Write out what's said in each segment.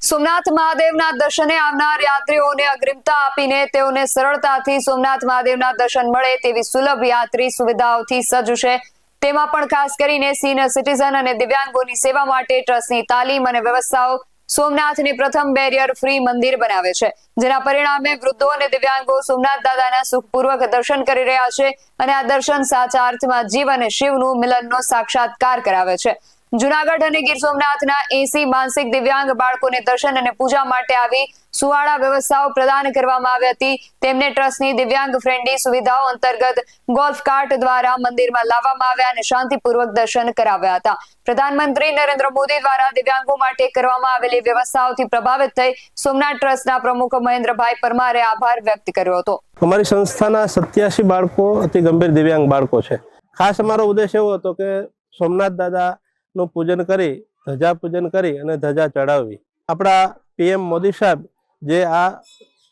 સોમનાથ મહાદેવના દર્શને આવનાર યાત્રીઓને અગ્રિમતા આપીને તેઓને સરળતાથી સોમનાથ મહાદેવના દર્શન મળે તેવી સુલભ યાત્રી સુવિધાઓથી સજ્જ છે। તેમાં પણ ખાસ કરીને સિનિયર સિટીઝન અને દિવ્યાંગોની સેવા માટે ટ્રસ્ટની તાલીમ અને વ્યવસ્થાઓ સોમનાથને પ્રથમ બેરિયર ફ્રી મંદિર બનાવે છે, જેના પરિણામે વૃદ્ધો અને દિવ્યાંગો સોમનાથ દાદાના સુખપૂર્વક દર્શન કરી રહ્યા છે અને આ દર્શન સાચા અર્થમાં જીવ અને શિવનું મિલનનો સાક્ષાત્કાર કરાવે છે। જુનાગઢ અને ગીર સોમનાથના 80 માનસિક દિવ્યાંગ બાળકોને દર્શન અને પૂજા માટે આવી સુવાળા વ્યવસ્થાઓ પ્રદાન કરવામાં આવી હતી। તેમને ટ્રસ્ટની દિવ્યાંગ ફ્રેન્ડલી સુવિધાઓ અંતર્ગત ગોલ્ફ કાર્ટ દ્વારા મંદિરમાં લાવવામાં આવ્યા અને શાંતિપૂર્વક દર્શન કરાવ્યા હતા। પ્રધાનમંત્રી નરેન્દ્ર મોદી દ્વારા દિવ્યાંગો માટે કરવામાં આવેલી વ્યવસ્થાઓથી પ્રભાવિત થઈ સોમનાથ ટ્રસ્ટના પ્રમુખ મહેન્દ્રભાઈ પરમારે આભાર વ્યક્ત કર્યો હતો। અમારી સંસ્થાના 87 બાળકો અતિ ગંભીર દિવ્યાંગ બાળકો છે। ખાસ અમારો ઉદ્દેશ એવો હતો કે સોમનાથ દાદા નું પૂજન કરી ધજા પૂજન કરી અને ધજા ચડાવવી। આપણા પીએમ મોદી સાહેબ જે આ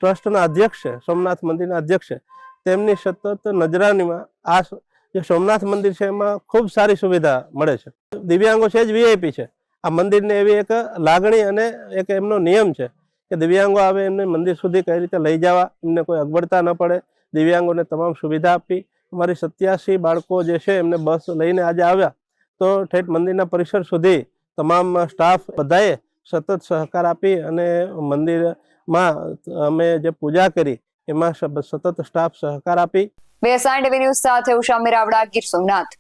ટ્રસ્ટના અધ્યક્ષ છે, સોમનાથ મંદિરના અધ્યક્ષ છે, તેમની સતત નજરાનીમાં આ જે સોમનાથ મંદિર છે એમાં ખૂબ સારી સુવિધા મળે છે। દિવ્યાંગો છે જ વીઆઈપી છે। આ મંદિરને એવી એક લાગણી અને એક એમનો નિયમ છે કે દિવ્યાંગો આવે એમને મંદિર સુધી કઈ રીતે લઈ જવા, એમને કોઈ અગવડતા ન પડે, દિવ્યાંગોને તમામ સુવિધા આપી। અમારી 87 બાળકો જે છે એમને બસ લઈને આજે આવ્યા તો ઠેઠ મંદિરના પરિસર સુધી તમામ સ્ટાફ બધાએ સતત સહકાર આપી અને મંદિરમાં અમે જે પૂજા કરી એમાં સતત સ્ટાફ સહકાર આપી। BSI ટીવી ન્યૂઝ સાથે ઉષા મેરાવડા, ગીર સોમનાથ।